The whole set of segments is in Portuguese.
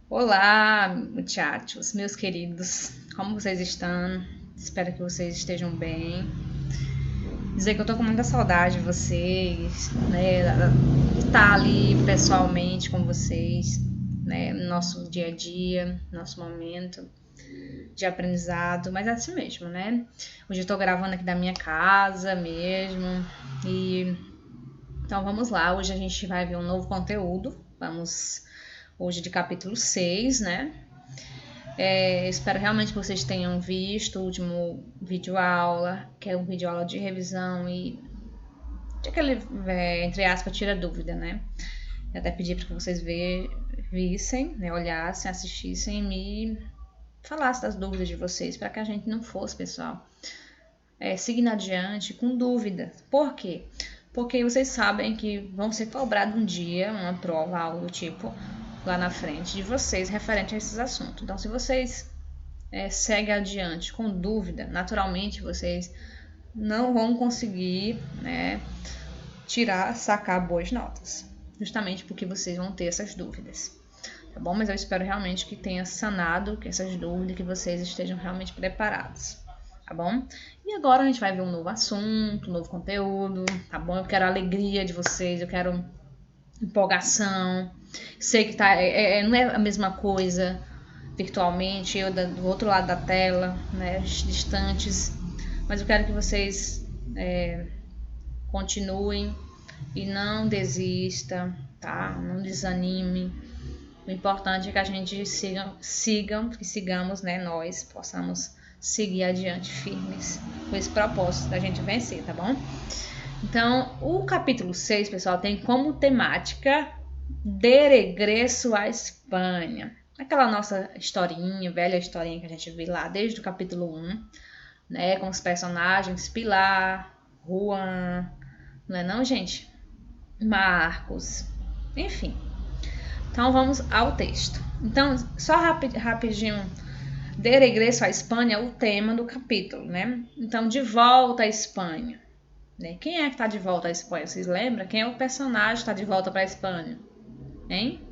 Olá, muchachos, meus queridos, como vocês estão? Espero que vocês estejam bem. Dizer que eu tô com muita saudade de vocês, né? Estar ali pessoalmente com vocês, né? No nosso dia a dia, nosso momento de aprendizado, mas é assim mesmo, né? Hoje eu tô gravando aqui da minha casa mesmo. E então vamos lá, hoje a gente vai ver um novo conteúdo. Vamos hoje de capítulo 6, né? Espero realmente que vocês tenham visto o último vídeo aula, que é um vídeo aula de revisão e de aquele, entre aspas, tira dúvida, né? Eu até pedi para que vocês vissem, né, olhassem, assistissem e me falassem das dúvidas de vocês, para que a gente não fosse, pessoal, seguindo adiante com dúvidas. Por quê? Porque vocês sabem que vão ser cobrados um dia, uma prova, algo do tipo, lá na frente de vocês referente a esses assuntos. Então, se vocês segue adiante com dúvida, naturalmente vocês não vão conseguir, né, sacar boas notas, justamente porque vocês vão ter essas dúvidas, tá bom? Mas eu espero realmente que tenha sanado essas dúvidas, que vocês estejam realmente preparados, tá bom? E agora a gente vai ver um novo assunto, um novo conteúdo, tá bom? Eu quero a alegria de vocês, eu quero empolgação. Sei que não é a mesma coisa virtualmente, eu do outro lado da tela, né, distantes, mas eu quero que vocês continuem e não desistam, tá? Não desanime. O importante é que a gente sigamos, né, nós possamos seguir adiante firmes com esse propósito da gente vencer, tá bom? Então, o capítulo 6, pessoal, tem como temática de regresso à Espanha. Aquela nossa historinha, velha historinha que a gente viu lá desde o capítulo 1, né? Com os personagens Pilar, Juan, não é não, gente? Marcos, enfim. Então vamos ao texto. Então, só rapidinho, de regresso à Espanha, o tema do capítulo, né? Então, de volta à Espanha. Né? Quem é que está de volta à Espanha? Vocês lembram? Quem é o personagem que está de volta para a Espanha? Hein?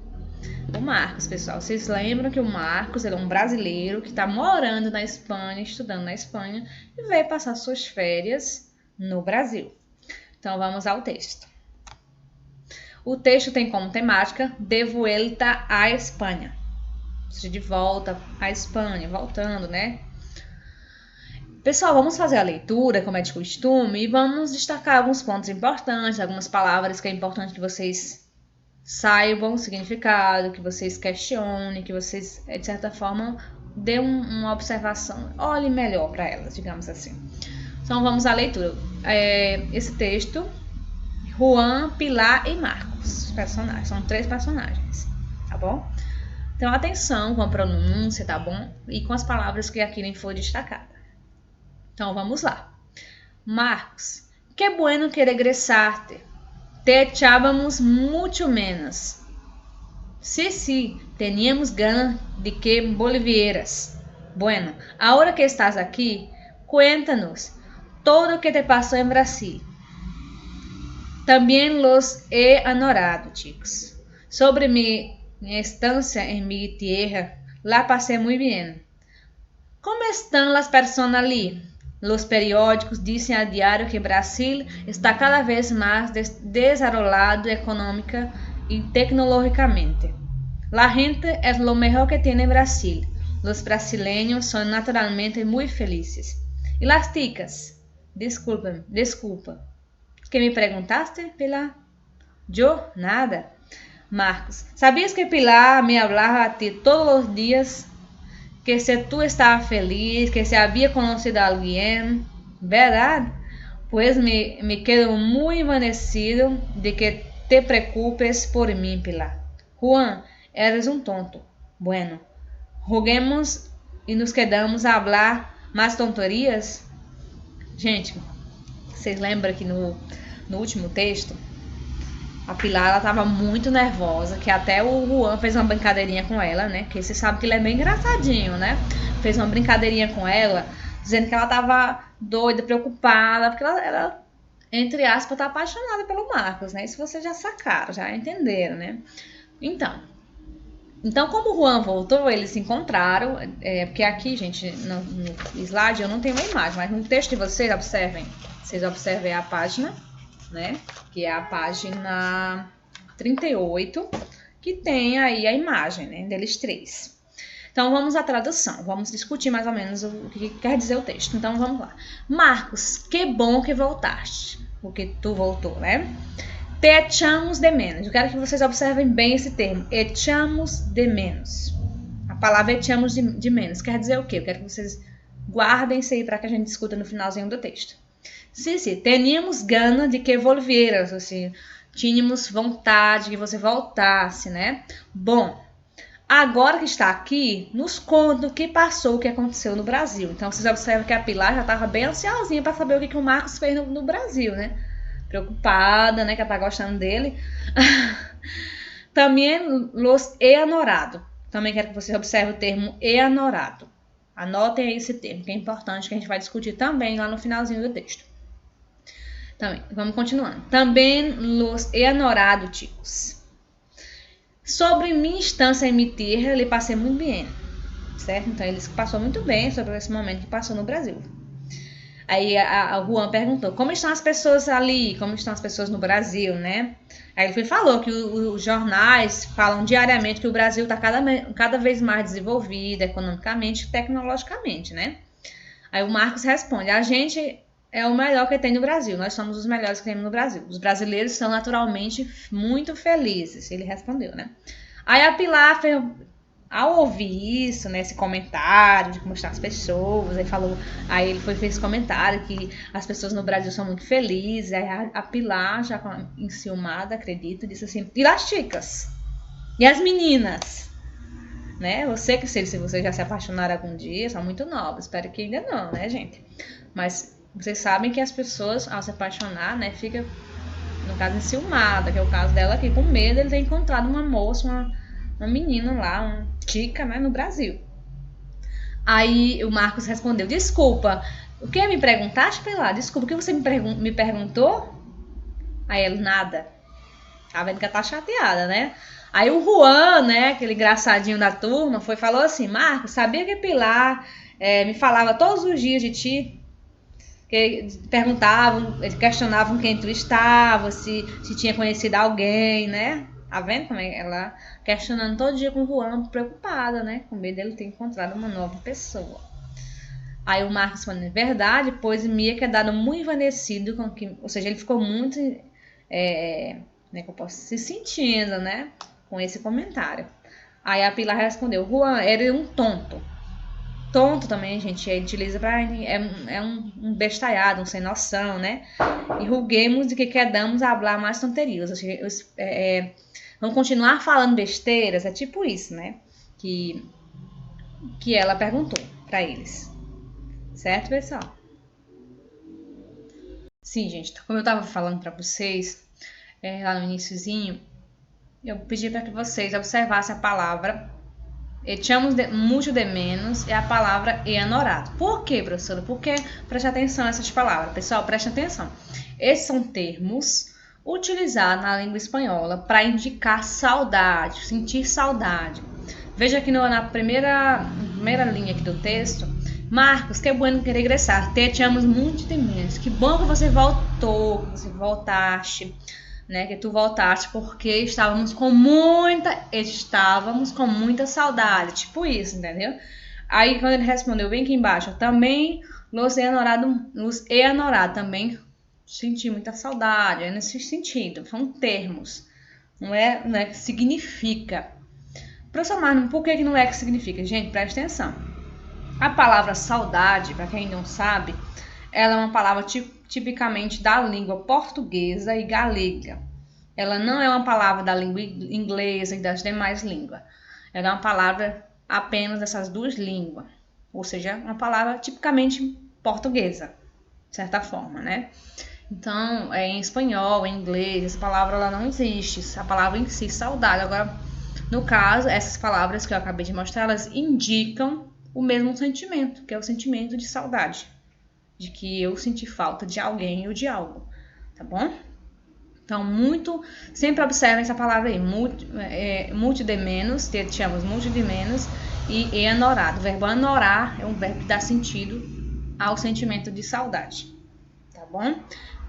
O Marcos, pessoal. Vocês lembram que o Marcos ele é um brasileiro que está morando na Espanha, estudando na Espanha e veio passar suas férias no Brasil. Então vamos ao texto. O texto tem como temática de vuelta à Espanha. Ou seja, de volta à Espanha, voltando, né? Pessoal, vamos fazer a leitura, como é de costume, e vamos destacar alguns pontos importantes, algumas palavras que é importante que vocês saibam o significado, que vocês questionem, que vocês, de certa forma, dêem uma observação, olhem melhor para elas, digamos assim. Então vamos à leitura. Esse texto, Juan, Pilar e Marcos, personagens, são 3 personagens, tá bom? Então atenção com a pronúncia, tá bom? E com as palavras que aqui nem foi destacada. Então vamos lá. Marcos, que bueno que regresaste. Te echábamos mucho menos. Sí, teníamos ganas de que volvieras. Bueno, ahora que estás aquí, cuéntanos todo lo que te pasó en Brasil. También los he anorado, chicos. Sobre mi estancia en mi tierra, la pasé muy bien. ¿Cómo están las personas allí? Los periódicos dicen a diario que Brasil está cada vez más desarrollado económica y tecnológicamente. La gente es lo mejor que tiene Brasil. Los brasileños son naturalmente muy felices. ¿Y las ticas? Desculpa. ¿Qué me preguntaste, Pilar? Yo, nada. Marcos, ¿sabías que Pilar me hablaba a ti todos los días? Que se tú estabas feliz, que se había conocido a alguien, ¿verdad? Pues me quedo muy envanecido de que te preocupes por mí, Pilar. Juan, eres un tonto. Bueno, juguemos e nos quedamos a hablar mais tontorias? Gente, vocês lembram que no último texto, a Pilar ela tava muito nervosa, que até o Juan fez uma brincadeirinha com ela, né? Que você sabe que ele é bem engraçadinho, né? Fez uma brincadeirinha com ela, dizendo que ela tava doida, preocupada, porque ela entre aspas, tá apaixonada pelo Marcos, né? Isso vocês já sacaram, já entenderam, né? Então, Então, como o Juan voltou, eles se encontraram, porque aqui, gente, no slide eu não tenho uma imagem, mas no texto de vocês observem a página, né? Que é a página 38, que tem aí a imagem, né, deles três. Então, vamos à tradução. Vamos discutir mais ou menos o que quer dizer o texto. Então, vamos lá. Marcos, que bom que voltaste. Porque tu voltou, né? Te echamos de menos. Eu quero que vocês observem bem esse termo. Echamos de menos. A palavra echamos de menos quer dizer o quê? Eu quero que vocês guardem isso aí para que a gente discuta no finalzinho do texto. Sim, teníamos gana de que volvieras, assim, tínhamos vontade que você voltasse, né? Bom, agora que está aqui, nos conta o que passou, o que aconteceu no Brasil. Então, vocês observam que a Pilar já estava bem ansiosinha para saber o que o Marcos fez no Brasil, né? Preocupada, né? Que ela tá gostando dele. Também los he anorado. Também quero que vocês observem o termo he anorado. Anotem aí esse termo, que é importante, que a gente vai discutir também lá no finalzinho do texto. Também, vamos continuando. Também los he anorado, chicos. Sobre minha instância em mi tierra, ele passei muito bem, certo? Então, ele passou muito bem sobre esse momento que passou no Brasil. Aí a Juan perguntou, como estão as pessoas ali? Como estão as pessoas no Brasil, né? Aí ele falou que os jornais falam diariamente que o Brasil está cada vez mais desenvolvido economicamente e tecnologicamente, né? Aí o Marcos responde, a gente é o melhor que tem no Brasil, nós somos os melhores que temos no Brasil. Os brasileiros são naturalmente muito felizes, ele respondeu, né? Aí a Pilar fez... Ao ouvir isso, né, esse comentário de como estão as pessoas, aí ele fez esse comentário que as pessoas no Brasil são muito felizes, aí a Pilar, já enciumada, acredito, disse assim, e as chicas? E as meninas? Né? Você que se você já se apaixonaram algum dia, são muito novos, espero que ainda não, né, gente? Mas vocês sabem que as pessoas, ao se apaixonar, né, fica, no caso, enciumada, que é o caso dela aqui, com medo de ele ter encontrado uma moça, uma menina lá, uma chica, né, no Brasil. Aí o Marcos respondeu, desculpa, o que me perguntaste, Pilar? Desculpa, o que você me perguntou? Aí ele, nada. Tá vendo que ela tá chateada, né? Aí o Juan, né, aquele engraçadinho da turma, falou assim, Marcos, sabia que Pilar me falava todos os dias de ti? Que perguntavam, questionavam quem tu estava, se tinha conhecido alguém, né? Tá vendo como é ela questionando todo dia com o Juan, preocupada, né? Com medo dele ter encontrado uma nova pessoa. Aí o Marcos falou, verdade, pois Mia quedado muito envanecido, com que, ou seja, ele ficou muito, né, que eu posso se sentindo, né? Com esse comentário. Aí a Pilar respondeu, Juan, era um tonto. Tonto também, gente, a gente utiliza para um bestalhado, um sem noção, né? E julguemos de que quedamos a falar mais tonterias. Ou seja, vamos continuar falando besteiras, é tipo isso, né? Que ela perguntou para eles. Certo, pessoal? Sim, gente, como eu estava falando para vocês lá no iniciozinho, eu pedi para que vocês observassem a palavra echamos muito de menos é a palavra enorado. Por quê, professora? Porque preste atenção nessas palavras. Pessoal, preste atenção. Esses são termos utilizados na língua espanhola para indicar saudade, sentir saudade. Veja aqui na primeira linha aqui do texto. Marcos, que bueno que regressar. Te echamos muito de menos. Que bom que você voltou, que você voltaste. Né, que tu voltaste porque estávamos com muita saudade, tipo isso, entendeu? Aí quando ele respondeu bem aqui embaixo, também los he anorado, também senti muita saudade, é nesse sentido, são termos, não é que significa. Professor Marlon, por que não é que significa? Gente, presta atenção. A palavra saudade, para quem não sabe, ela é uma palavra tipicamente da língua portuguesa e galega. Ela não é uma palavra da língua inglesa e das demais línguas. Ela é uma palavra apenas dessas duas línguas. Ou seja, uma palavra tipicamente portuguesa, de certa forma, né? Então, em espanhol, em inglês, essa palavra ela não existe. A palavra em si, saudade. Agora, no caso, essas palavras que eu acabei de mostrar, elas indicam o mesmo sentimento, que é o sentimento de saudade. De que eu senti falta de alguém ou de algo, tá bom? Então, sempre observem essa palavra aí, multi de menos, chamamos multi de menos, e anorado. O verbo anorar é um verbo que dá sentido ao sentimento de saudade, tá bom?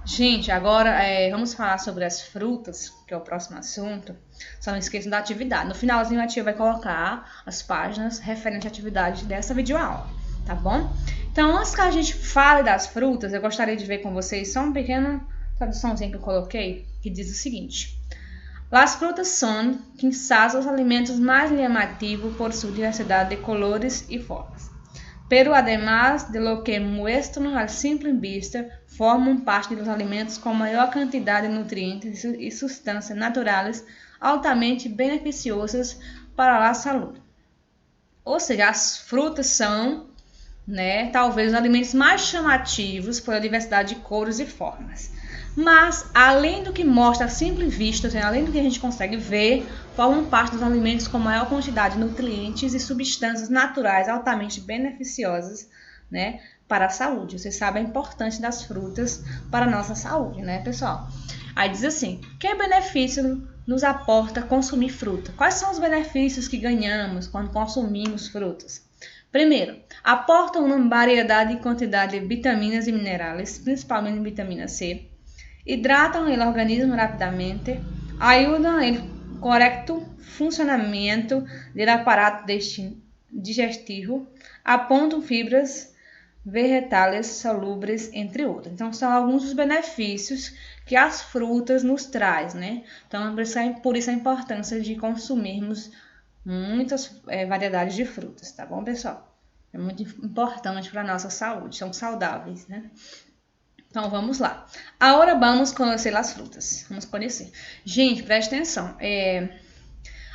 Gente, agora vamos falar sobre as frutas, que é o próximo assunto. Só não esqueçam da atividade. No finalzinho a tia vai colocar as páginas referentes à atividade dessa videoaula, tá bom? Então, antes que a gente fale das frutas, eu gostaria de ver com vocês só uma pequena traduçãozinha que eu coloquei, que diz o seguinte: Las frutas son, quizás, os alimentos mais llamativos por sua diversidade de colores e formas. Pero además de lo que muestran al simple vista, formam parte dos alimentos com maior quantidade de nutrientes e substâncias naturais altamente beneficiosas para a saúde. Ou seja, as frutas são, talvez os alimentos mais chamativos pela diversidade de cores e formas. Mas, além do que mostra a simples vista, além do que a gente consegue ver, formam parte dos alimentos com maior quantidade de nutrientes e substâncias naturais altamente beneficiosas, para a saúde. Vocês sabem a importância das frutas para a nossa saúde, pessoal? Aí diz assim: que benefício nos aporta consumir fruta? Quais são os benefícios que ganhamos quando consumimos frutas? Primeiro, aportam uma variedade e quantidade de vitaminas e minerais, principalmente vitamina C. Hidratam o organismo rapidamente, ajudam no correto funcionamento do aparato digestivo, apontam fibras vegetais solúveis, entre outros. Então, são alguns dos benefícios que as frutas nos trazem, Então, por isso a importância de consumirmos muitas variedades de frutas, tá bom, pessoal? É muito importante para a nossa saúde, são saudáveis, Então, vamos lá. Agora, vamos conhecer as frutas. Vamos conhecer. Gente, preste atenção.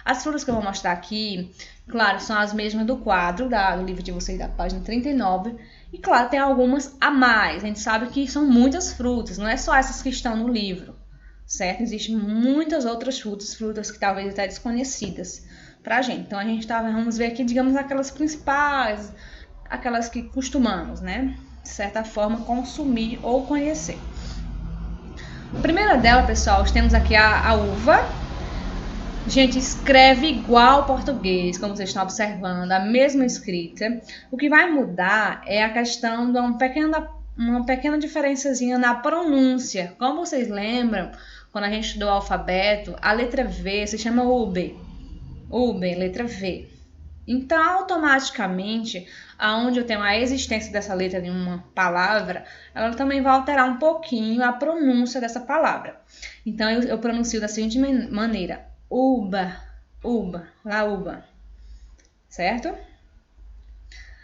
As frutas que eu vou mostrar aqui, claro, são as mesmas do quadro do livro de vocês, da página 39. E, claro, tem algumas a mais. A gente sabe que são muitas frutas, não é só essas que estão no livro, certo? Existem muitas outras frutas que talvez até desconhecidas pra gente. Então, vamos ver aqui, digamos, aquelas principais, aquelas que costumamos, de certa forma, consumir ou conhecer. A primeira dela, pessoal, temos aqui a uva. Gente, escreve igual ao português, como vocês estão observando, a mesma escrita. O que vai mudar é a questão de uma pequena diferençazinha na pronúncia. Como vocês lembram, quando a gente estudou o alfabeto, a letra V se chama ube. Ube, letra V. Então, automaticamente, aonde eu tenho a existência dessa letra em uma palavra, ela também vai alterar um pouquinho a pronúncia dessa palavra. Então, eu pronuncio da seguinte maneira: uba, uba, la uba, certo?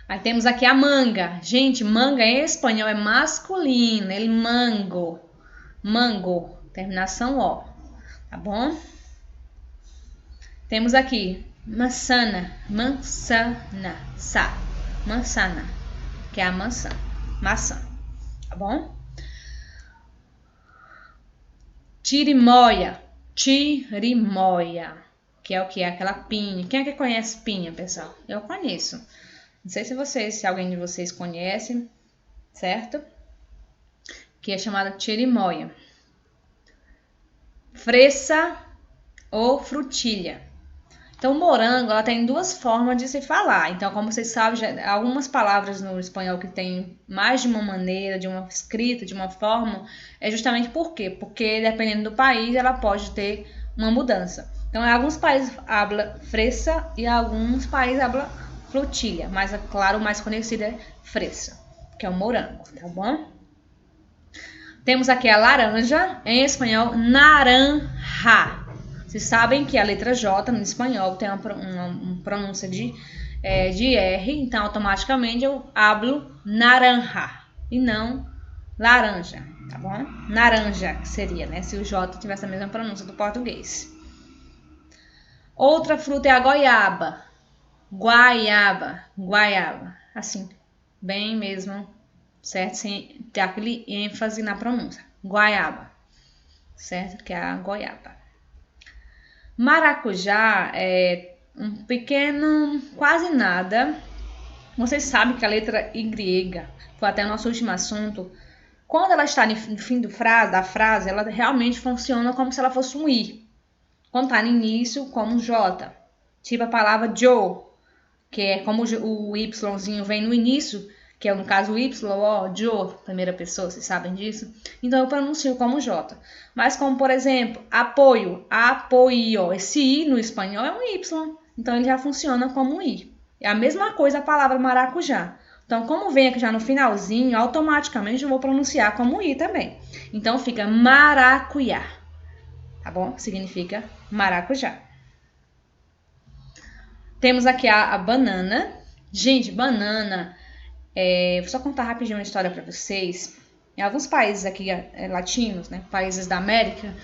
Aí temos aqui a manga. Gente, manga em espanhol é masculino, ele mango, mango, terminação O, tá bom? Temos aqui manzana, manzana, manzana, que é a maçã, tá bom? Chirimoia, que é o que? Aquela pinha. Quem é que conhece pinha, pessoal? Eu conheço. Não sei se alguém de vocês conhece, certo? Que é chamada chirimoia. Fresa ou frutilha. Então, morango, ela tem duas formas de se falar. Então, como vocês sabem, algumas palavras no espanhol que tem mais de uma maneira, de uma escrita, de uma forma, é justamente por quê? Porque, dependendo do país, ela pode ter uma mudança. Então, em alguns países habla fresa e em alguns países habla frutilha. Mas, é claro, o mais conhecido é fresa, que é o morango, tá bom? Temos aqui a laranja, em espanhol, naranja. Vocês sabem que a letra J no espanhol tem uma pronúncia de R, então automaticamente eu hablo naranja e não laranja, tá bom? Naranja que seria, se o J tivesse a mesma pronúncia do português. Outra fruta é a goiaba. Guaiaba, assim, bem mesmo, certo? Sem ter aquele ênfase na pronúncia. Guaiaba, certo? Que é a goiaba. Maracujá é um pequeno, quase nada. Vocês sabem que a letra Y, foi até o nosso último assunto, Quando ela está no fim da frase, ela realmente funciona como se ela fosse um I. Quando está no início, como um J. Tipo a palavra Joe, que é como o Yzinho vem no início, que é no caso o Y, ó, Joe, primeira pessoa, vocês sabem disso? Então eu pronuncio como J. Mas como, por exemplo, apoio, apoio, esse I no espanhol é um Y, então ele já funciona como um I. É a mesma coisa a palavra maracujá. Então, como vem aqui já no finalzinho, automaticamente eu vou pronunciar como I também. Então fica maracujá, tá bom? Significa maracujá. Temos aqui a banana. Gente, banana, vou só contar rapidinho uma história para vocês. Em alguns países aqui latinos, né, países da América,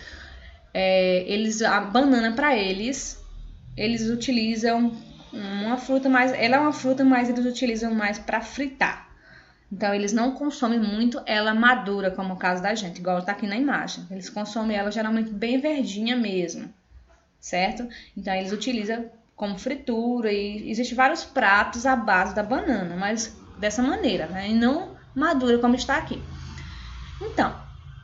a banana para eles utilizam uma fruta mais, ela é uma fruta, mas eles utilizam mais para fritar. Então eles não consomem muito ela madura, como é o caso da gente, igual está aqui na imagem. Eles consomem ela geralmente bem verdinha mesmo, certo? Então eles utilizam como fritura e existem vários pratos à base da banana, mas dessa maneira, né? E não madura como está aqui. Então,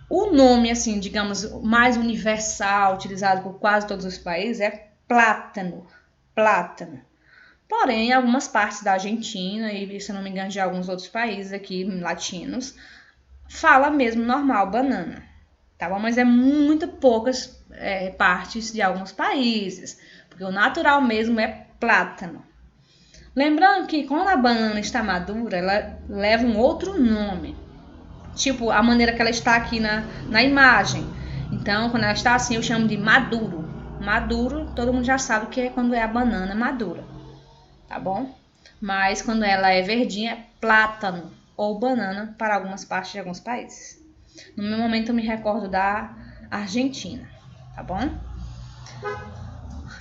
o nome, assim, digamos, mais universal, utilizado por quase todos os países é plátano. Plátano. Porém, em algumas partes da Argentina e, se não me engano, de alguns outros países aqui latinos, fala mesmo normal banana, tá bom? Mas é muito poucas partes de alguns países, porque o natural mesmo é plátano. Lembrando que quando a banana está madura, ela leva um outro nome, tipo a maneira que ela está aqui na imagem. Então, quando ela está assim, eu chamo de maduro. Maduro, todo mundo já sabe que é quando é a banana madura, tá bom? Mas quando ela é verdinha, é plátano ou banana para algumas partes de alguns países. No meu momento eu me recordo da Argentina, tá bom?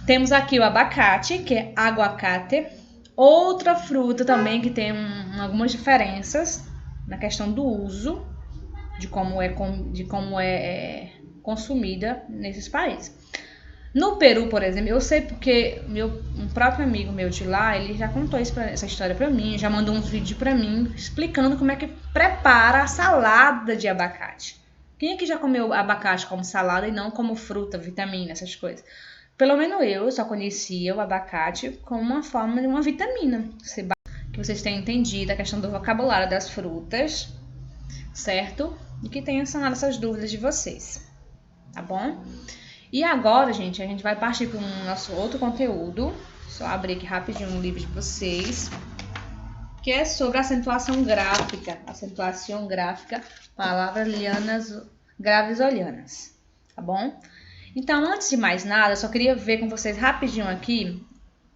Temos aqui o abacate, que é aguacate. Outra fruta também que tem algumas diferenças na questão do uso, de como é consumida nesses países. No Peru, por exemplo, eu sei porque um próprio amigo meu de lá, ele já contou essa história pra mim, já mandou uns vídeos pra mim explicando como é que prepara a salada de abacate. Quem aqui já comeu abacate como salada e não como fruta, vitamina, essas coisas? Pelo menos eu só conhecia o abacate como uma forma de uma vitamina. Que vocês tenham entendido a questão do vocabulário das frutas, certo? E que tenham sanado essas dúvidas de vocês, tá bom? E agora, gente, a gente vai partir para o nosso outro conteúdo. Só abrir aqui rapidinho um livro de vocês, que é sobre acentuação gráfica. Acentuação gráfica, palavras lianas, graves olianas, tá bom? Então, antes de mais nada, eu só queria ver com vocês rapidinho aqui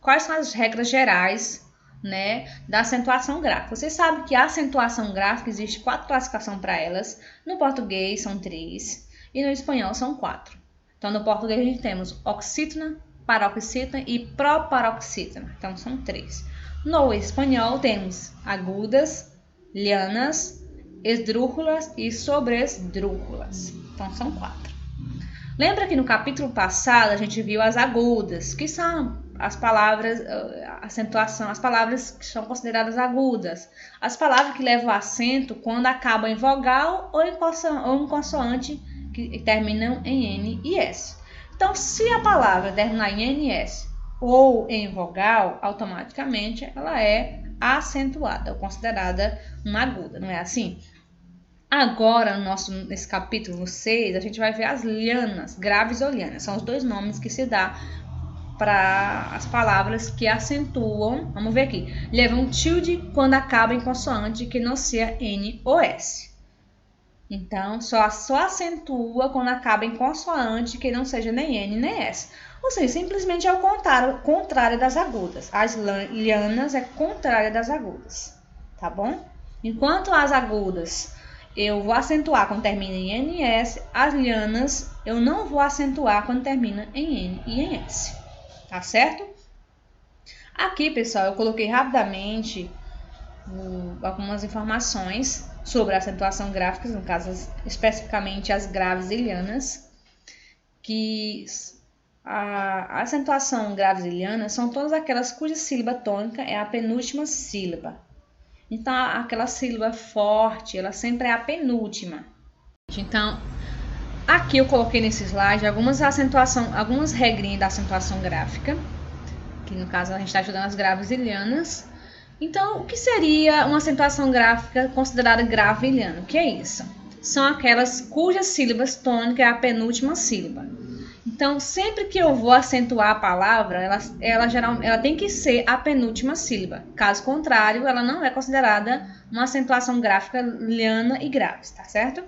quais são as regras gerais, né, da acentuação gráfica. Vocês sabem que a acentuação gráfica existe 4 classificações para elas. No português são 3 e no espanhol são 4. Então, no português a gente temos oxítona, paroxítona e proparoxítona. Então, são 3. No espanhol temos agudas, lianas, esdrúxulas e sobresdrúxulas. Então, são 4. Lembra que no capítulo passado a gente viu as agudas, que são as palavras, acentuação, as palavras que são consideradas agudas. As palavras que levam acento quando acabam em vogal ou em consoante que terminam em N e S. Então, se a palavra terminar em N e S ou em vogal, automaticamente ela é acentuada ou considerada uma aguda, não é assim? Agora, nesse capítulo 6, a gente vai ver as lianas, graves ou lianas. São os 2 nomes que se dá para as palavras que acentuam. Vamos ver aqui. Levam tilde quando acaba em consoante que não seja N ou S. Então, só acentua quando acaba em consoante que não seja nem N nem S. Ou seja, simplesmente é o contrário das agudas. As lianas é contrária das agudas, tá bom? Enquanto as agudas eu vou acentuar quando termina em NS, as lianas eu não vou acentuar quando termina em N e em S, tá certo? Aqui, pessoal, eu coloquei rapidamente algumas informações sobre a acentuação gráfica, no caso, especificamente as graves e lianas, que a acentuação graves e lianas são todas aquelas cuja sílaba tônica é a penúltima sílaba. Então, aquela sílaba forte, ela sempre é a penúltima. Então, aqui eu coloquei nesse slide algumas regrinhas da acentuação gráfica, que no caso a gente está estudando as gravilhanas. Então, o que seria uma acentuação gráfica considerada gravilhana? O que é isso? São aquelas cujas sílabas tônicas é a penúltima sílaba. Então, sempre que eu vou acentuar a palavra, ela tem que ser a penúltima sílaba. Caso contrário, ela não é considerada uma acentuação gráfica liana e grave, tá certo?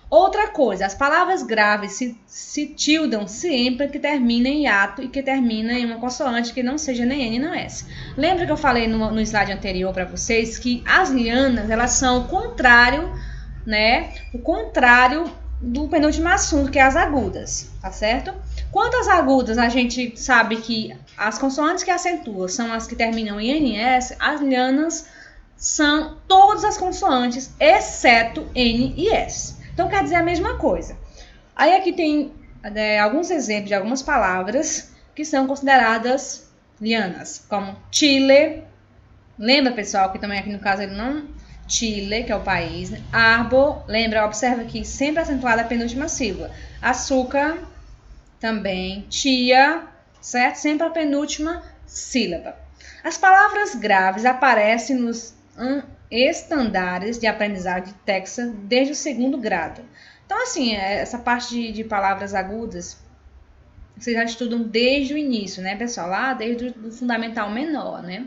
Outra coisa, as palavras graves se tildam sempre que terminem em hiato e que terminem em uma consoante que não seja nem N nem S. Lembra que eu falei no slide anterior para vocês que as lianas, elas são o contrário, né? O contrário do penúltimo assunto, que é as agudas, tá certo? Quanto às agudas, a gente sabe que as consoantes que acentuam são as que terminam em NS, as lianas são todas as consoantes, exceto N e S. Então, quer dizer a mesma coisa. Aí aqui tem alguns exemplos de algumas palavras que são consideradas lianas, como Chile. Lembra, pessoal, que também aqui no caso ele não... Chile, que é o país, né? Árbol, lembra, observa que sempre acentuada a penúltima sílaba. Açúcar, também. Tia, certo? Sempre a penúltima sílaba. As palavras graves aparecem nos estandares de aprendizagem de Texas desde o 2º grado. Então, assim, essa parte de palavras agudas, vocês já estudam desde o início, né, pessoal? Lá desde o fundamental menor, né?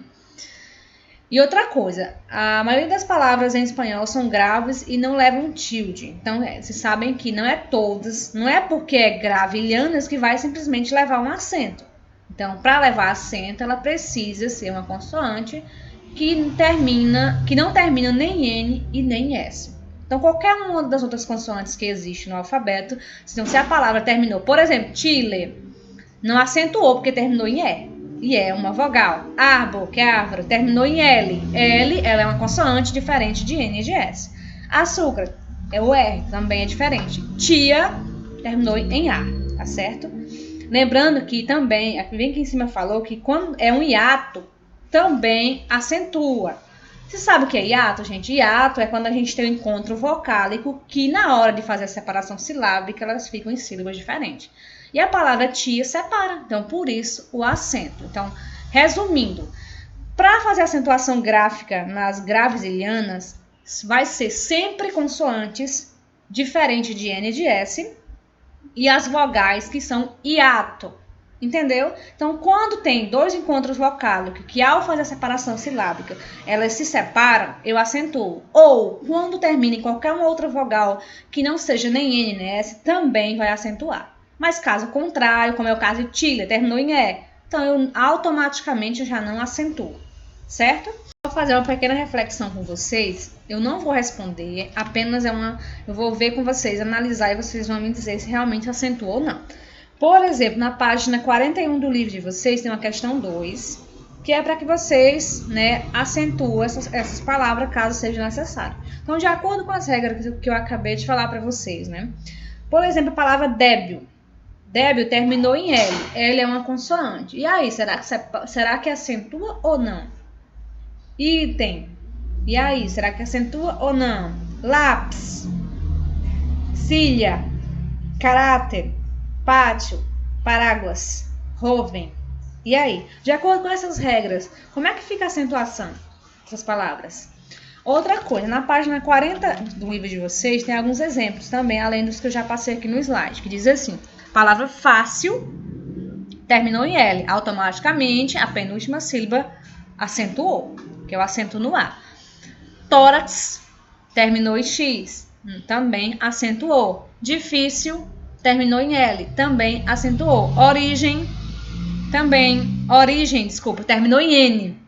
E outra coisa, a maioria das palavras em espanhol são graves e não levam tilde. Então, vocês sabem que não é todas, não é porque é gravilhanas que vai simplesmente levar um acento. Então, para levar acento, ela precisa ser uma consoante que não termina nem N e nem S. Então, qualquer uma das outras consoantes que existe no alfabeto, então, se a palavra terminou, por exemplo, Chile, não acentuou porque terminou em E. E é uma vogal. Árbol, que é árvore, terminou em L. L, ela é uma consoante diferente de N e de S. Açúcar, é o R, também é diferente. Tia, terminou em A, tá certo? Lembrando que também, bem aqui em cima falou que quando é um hiato, também acentua. Você sabe o que é hiato, gente? Hiato é quando a gente tem um encontro vocálico que na hora de fazer a separação silábica, elas ficam em sílabas diferentes. E a palavra tia separa, então por isso o acento. Então, resumindo, para fazer acentuação gráfica nas graves e lianas, vai ser sempre consoantes diferentes de N e de S e as vogais que são hiato, entendeu? Então, quando tem dois encontros vocálicos que ao fazer a separação silábica, elas se separam, eu acentuo. Ou, quando termina em qualquer uma outra vogal que não seja nem N nem S, também vai acentuar. Mas caso contrário, como é o caso de Chile, terminou em E, então eu automaticamente já não acentuo, certo? Vou fazer uma pequena reflexão com vocês. Eu não vou responder, apenas eu vou ver com vocês, analisar e vocês vão me dizer se realmente acentuou ou não. Por exemplo, na página 41 do livro de vocês tem uma questão 2, que é para que vocês, né, acentuem essas palavras caso seja necessário. Então, de acordo com as regras que eu acabei de falar para vocês, né? Por exemplo, a palavra débil. Débil terminou em L. L é uma consoante. E aí, será que acentua ou não? Item. E aí, será que acentua ou não? Lápis. Cilha. Caráter. Pátio. Paráguas. Roven. E aí? De acordo com essas regras, como é que fica a acentuação dessas palavras? Outra coisa, na página 40 do livro de vocês tem alguns exemplos também, além dos que eu já passei aqui no slide, que diz assim: palavra fácil terminou em L, automaticamente a penúltima sílaba acentuou, que é o acento no A. Tórax terminou em X, também acentuou. Difícil terminou em L, também acentuou. Terminou em N.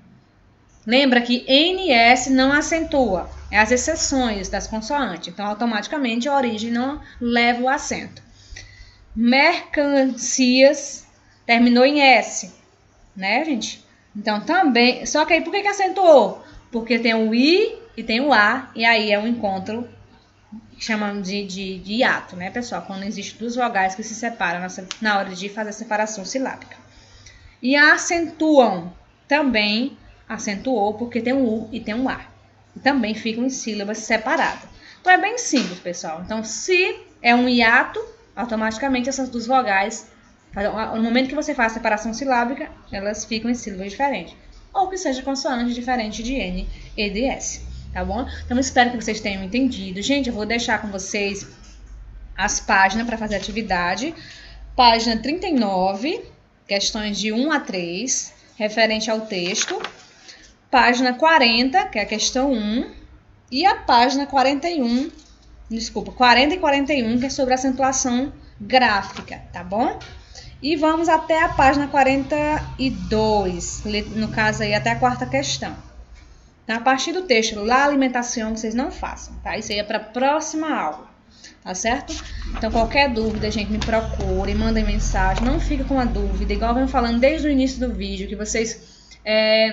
Lembra que NS não acentua, é as exceções das consoantes, então automaticamente a origem não leva o acento. Mercancias terminou em S, né, gente? Então também, só que aí por que acentuou? Porque tem o I e tem o A, e aí é um encontro que chamamos de hiato, né, pessoal? Quando existe duas vogais que se separam na hora de fazer a separação silábica. E acentuam também acentuou porque tem um U e tem um A. e também ficam em sílabas separadas. Então é bem simples, pessoal. Então, se é um hiato, automaticamente essas duas vogais, no momento que você faz a separação silábica, elas ficam em sílabas diferentes. Ou que seja consoante diferente de N e de S, tá bom? Então, espero que vocês tenham entendido. Gente, eu vou deixar com vocês as páginas para fazer a atividade. Página 39, questões de 1 a 3, referente ao texto. Página 40, que é a questão 1. E a página 40 e 41, que é sobre acentuação gráfica, tá bom? E vamos até a página 42, no caso aí até a quarta questão. Então, a partir do texto, lá alimentação, vocês não façam, tá? Isso aí é para a próxima aula, tá certo? Então, qualquer dúvida, gente, me procure, mandem mensagem, não fica com a dúvida, igual eu venho falando desde o início do vídeo, que vocês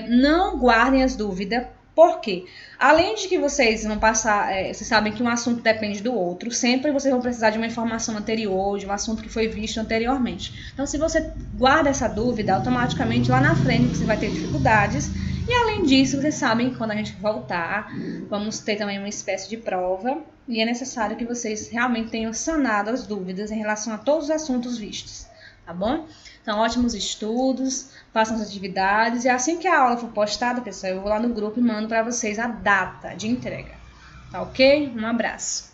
não guardem as dúvidas. Por quê? Além de que vocês vão passar, vocês sabem que um assunto depende do outro, sempre vocês vão precisar de uma informação anterior, de um assunto que foi visto anteriormente. Então, se você guarda essa dúvida, automaticamente lá na frente você vai ter dificuldades. E além disso, vocês sabem que quando a gente voltar, vamos ter também uma espécie de prova, e é necessário que vocês realmente tenham sanado as dúvidas em relação a todos os assuntos vistos, tá bom? Então, ótimos estudos, façam as atividades, e assim que a aula for postada, pessoal, eu vou lá no grupo e mando para vocês a data de entrega, tá ok? Um abraço!